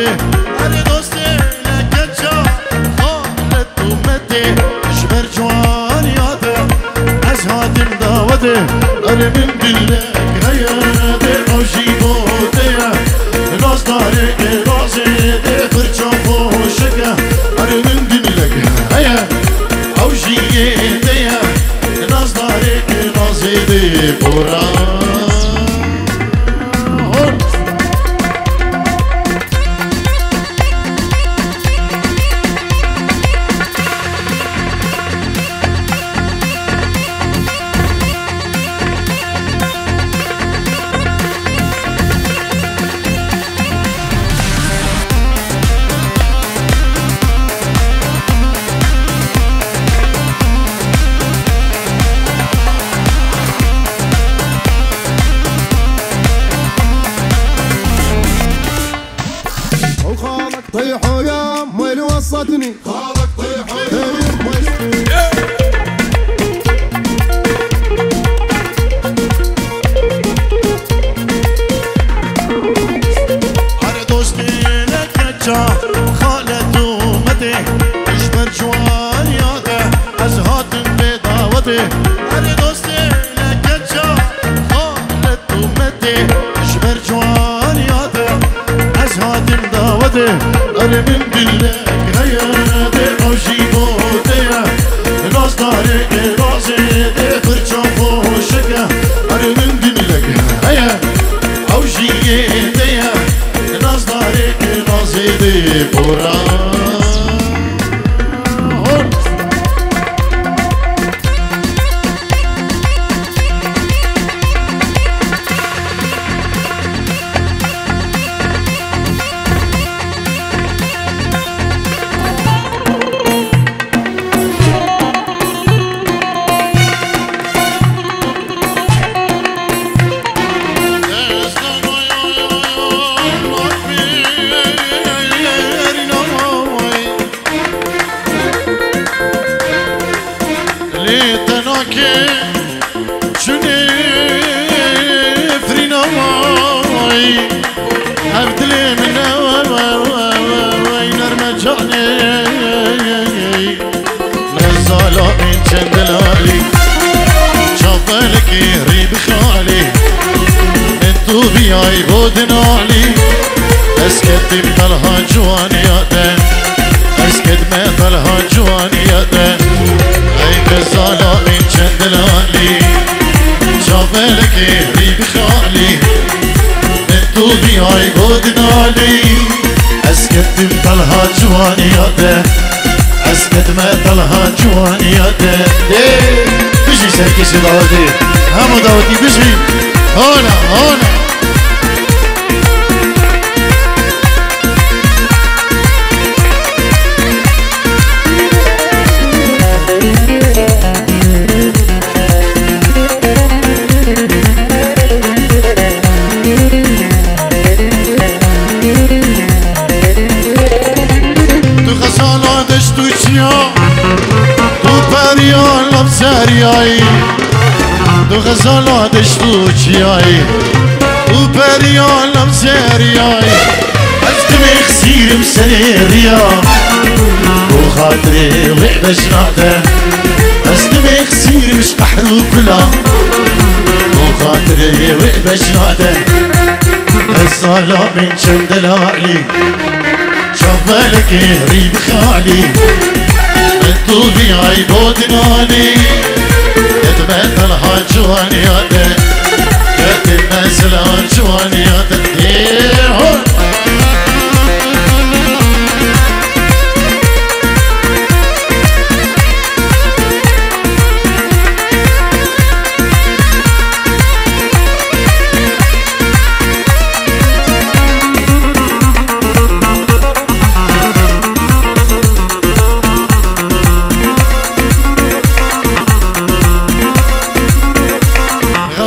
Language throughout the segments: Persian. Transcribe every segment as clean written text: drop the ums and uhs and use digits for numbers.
داوته هر دوستی لکجا خالت اومده جبر جوان یاده از هاتم داوته هر من دلک هیاده اوشی بوده راز داره رازه ده فرچا خوشکه هر من دلک هیاده اوشی ده راز داره رازه ده برا طيحوا يا ميل وسطني خالك طيحوا يا ميل على دوستي لك جا خالد ومدي اجبر جوان ياده از هاتم بداوته على دوستي لك جا خالد ومدي اجبر جوان ياده از هاتم داوته أنا من دلك هياده أوشي بوده راز داره رازه ده فرچا خوشکه أنا من دلك هياده أوشي ده راز داره رازه ده برا بياي بودنالي اسكت بطلها جوان ياده اسكت بطلها جوان ياده اي كزالا من جندلالي شافلك ريب خالي انتو بياي بودنالي اسكت بطلها جوان ياده اسكت بطلها جوان ياده بيجي سركش داودي همو داودي بيجي هونا هونا دو غزالا دشتو چیایی و پریانم زریایی از دمی خسیرم سنیریا و خاطری لعبش ناده از دمی خسیرمش بحرو بلا و خاطری لعبش ناده غزالا من چندلالي شوفلك ريب خالي انتو بيعي بودناني يتبدل هالجوان ياده يتنزل هالجوان ياده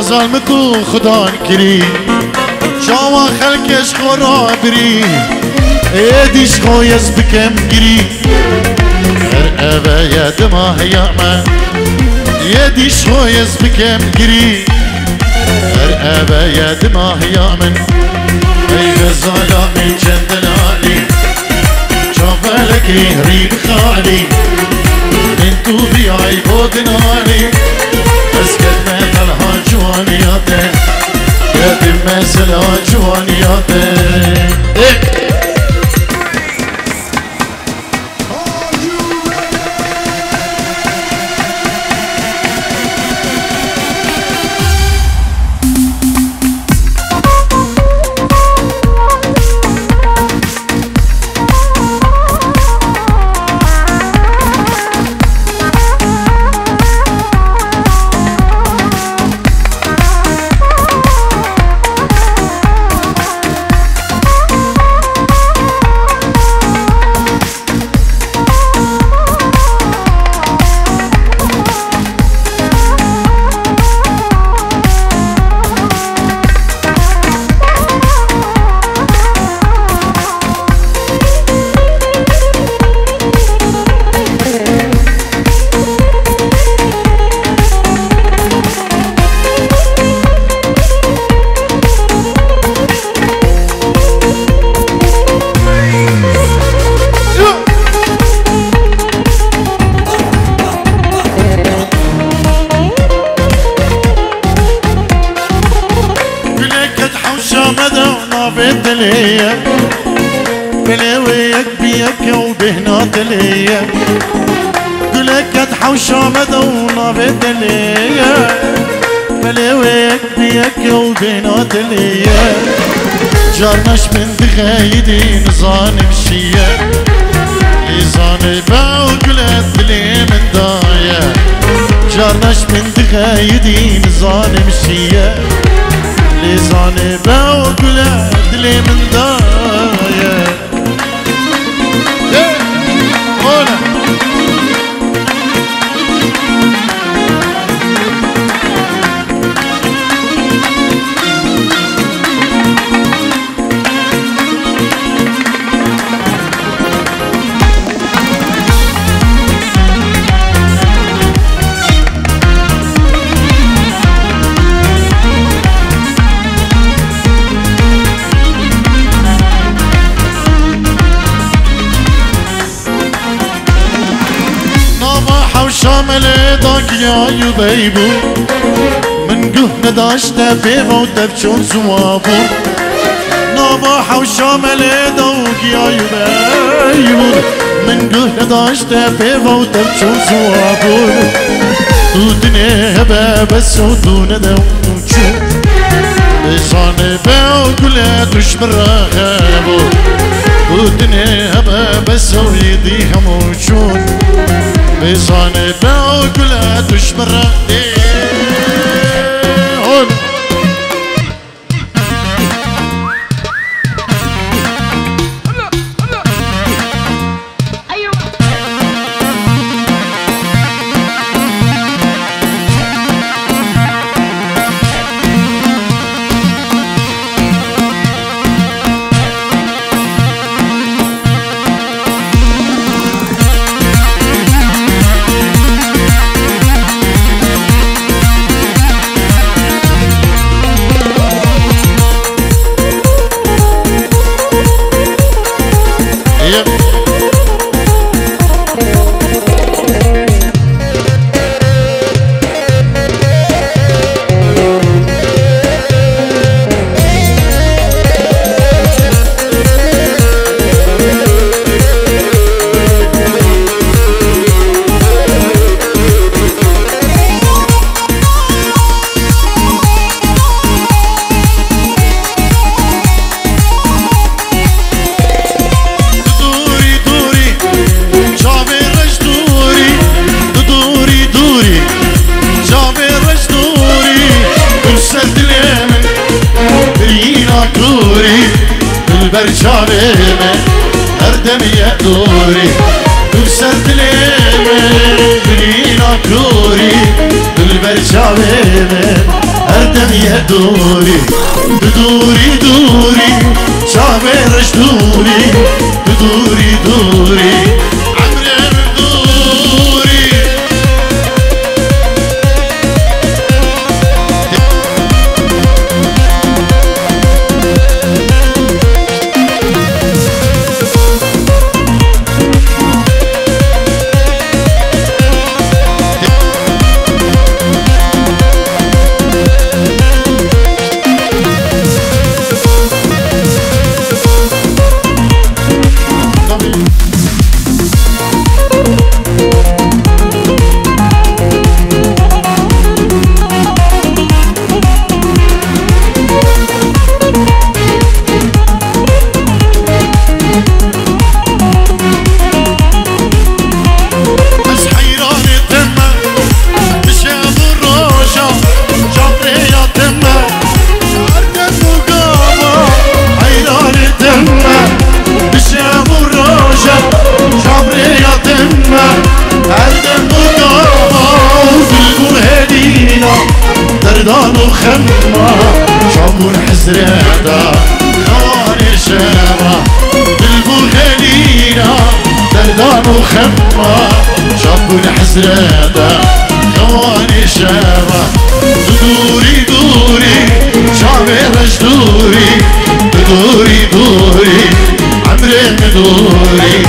ظلمتو خدا کری شما خلکش خورا بری ایدیش خویز بکم گری هر اوه یدم آهیامه ایدیش خویز بکم گری هر اوه یدم آهیامن ای غزالا من جندلالی فكري ريب خالي انتو بيعي بودناني اسكت مثلها جوانياته يتم مثلها جوانياته بلويك بيك وبهنات ليا قلك تحوشة مدونة بدليا بلويك بيك وبهنات ليا جارناش من دخايدي نظان مشيا لزان باوقلت لي من دايا جارناش من دخايدي نظان مشيا لزان باوقلت لي من دايا شامل ضاق يا يبيبو من قهن داشت في موت بشون سوابو نباح وشامل ضاق يا يبيبو من قهن داشت في موت بشون سوابو تودني هبا بس ودون دوچو بسان باوكلا تشبر خابو تودني هبا بس ويدي هموشون بيصان باوكلا تشمر هون برشامه هردم يدوري وسرت ليمه بنينا كوري بالبرشامه هردم يدوري دوري دوري شامه رش دوري دوري دوري حسرته خواني شابه بالبخلينا دردان وخمه شافوني حسرته خواني شابه دوري دوري شعبي رجدوري دوري دوري عمري دوري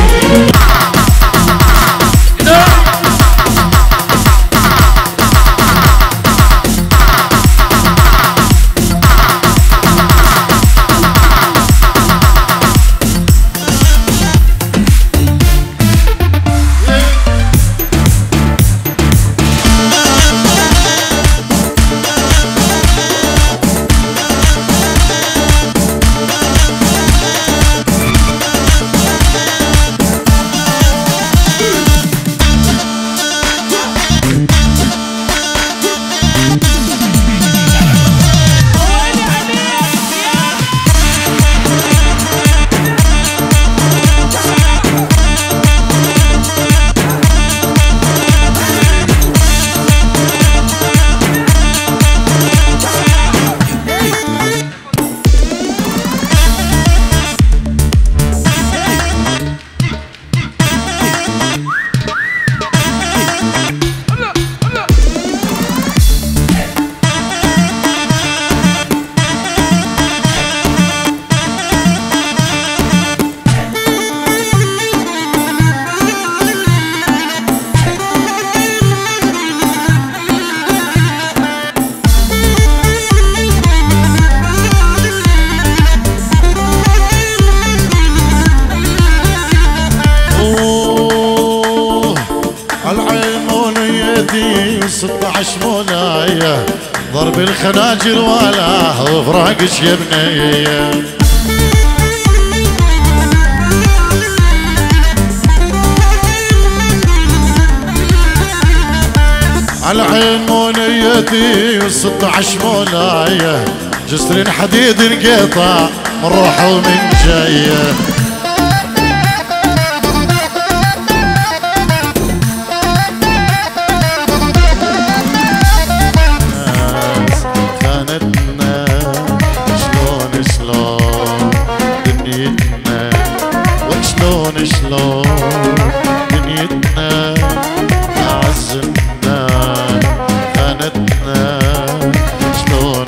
مولاي ضرب الخناجر ولا وفراقش يا بني على عين منيتي 16 مولاي جسر حديد انقطع من روح ومن جايه شلون دنيتنا عزمنا خانتنا شلون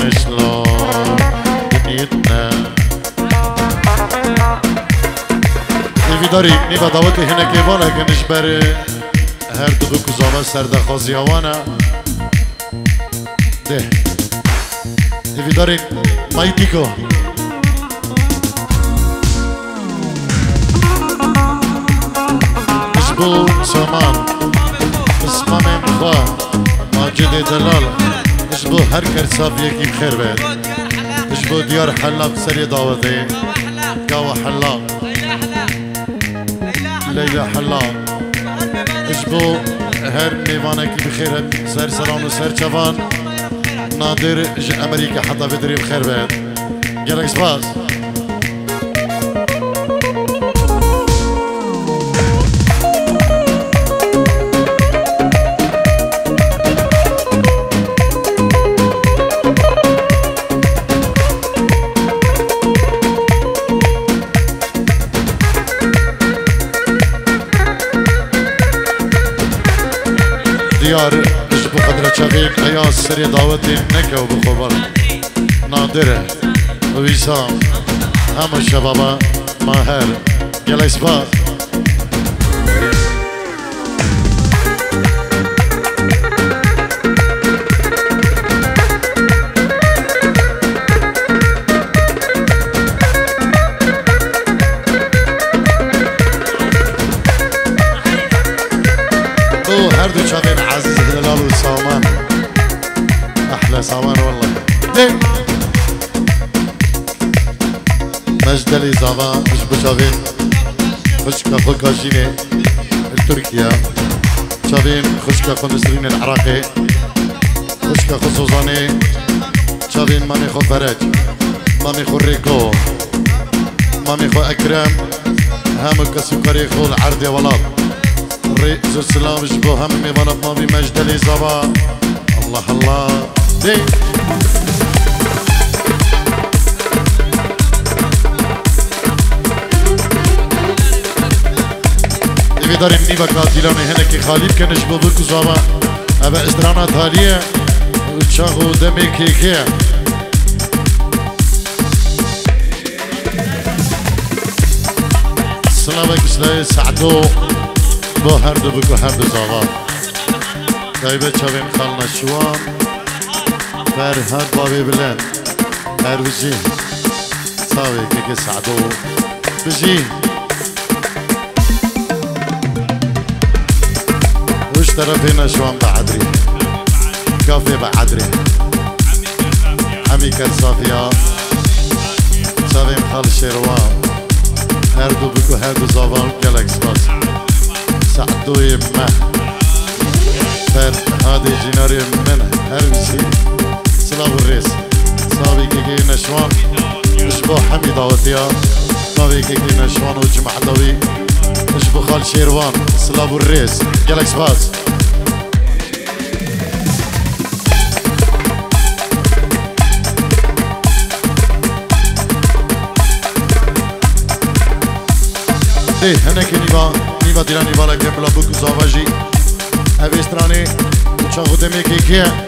دنيتنا في داري نيبا دعوتي هنا كيفانا كنش بري هر دو كوزاما سرده خازي وانا ده في داري مايتيكو بو سامان اسمه من خواه ماجد دلال اشبو هر کرساف یکی بخیر بید اشبو دیار حلاق سری دعوتی گاوه حلاق لیلا حلاق اشبو هر میوانه کی بخیر سر سران و سر چوان نادر امریکا حتی بدری بخیر بید گلک سپاس ديار اشبو قدرة شغيق اياس سري دعوتي نكو بخبر نادرة ووسام هم الشبابة ماهر يلا اسباب هردو شابين عزيز هلال وسامان احلى سامان والله ليه مجدلي زابا مش بشابين خشكا خو كاجيني التركيا شابين خشكا خو نسرين العراقي خشكا خو سوزاني شابين مامي خو فرج مامي خو ريكو مامي خو اكرم هامك سكري خو العرض ولاد رئيس السلام جبو همي بنات مامي مجدلي زبا الله الله دي داریم نیبا کاتیلانه هنکی خالیب کنش بابکو زابا ابا ازدرانا تالیه چاق و دمی کیکیه سلامك سلاي سعدو بو هردو بكو هردو زاغا دايبه چاوين خالنا شوان فرهاد بابي بلند هروجي ساوي كيكي سعدو بجي وش طرفين شوان بعدري كافي بعدري عمي كرصافيا ساوين خال شيروان هردو بكو هردو زاوان جالكس باس سعدو يمه فر هادي جيناري من هربشي سلام الرئيس صابي كيكي نشوان نشبو حمي داوتيا صابي كيكي نشوان وجمع داوي نشبو خال شيروان سلام الرئيس جالكس باس ايه هناك نيفا ديران نيفا لك بلا بوكو زاواجي هاي استراني وشاخو دمي كيكيه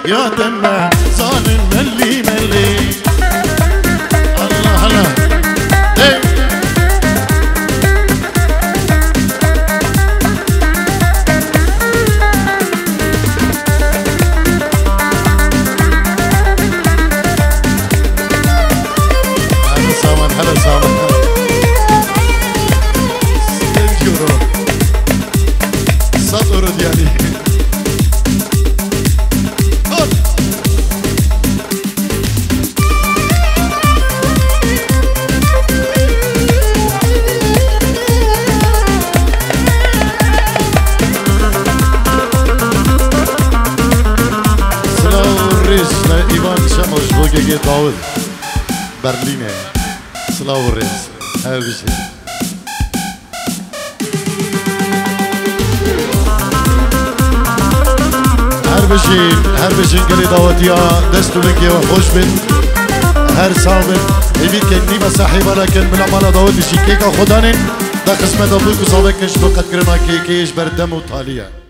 يا دمع ظالم ملي ملي الله هلا ايه هلا سامن هلا سامن كيكي داود برلينة سلاو الرئيس هاي بشي هر بشین گلی داودیا دستو لنگی و خوش بین هر صابر ایبید که نیمه صاحبه لکن بلا مالا داودی شی کیکا خودانین دا قسمت ابوی که صابه کش تو قد کرنا کیکیش بردم و تالیه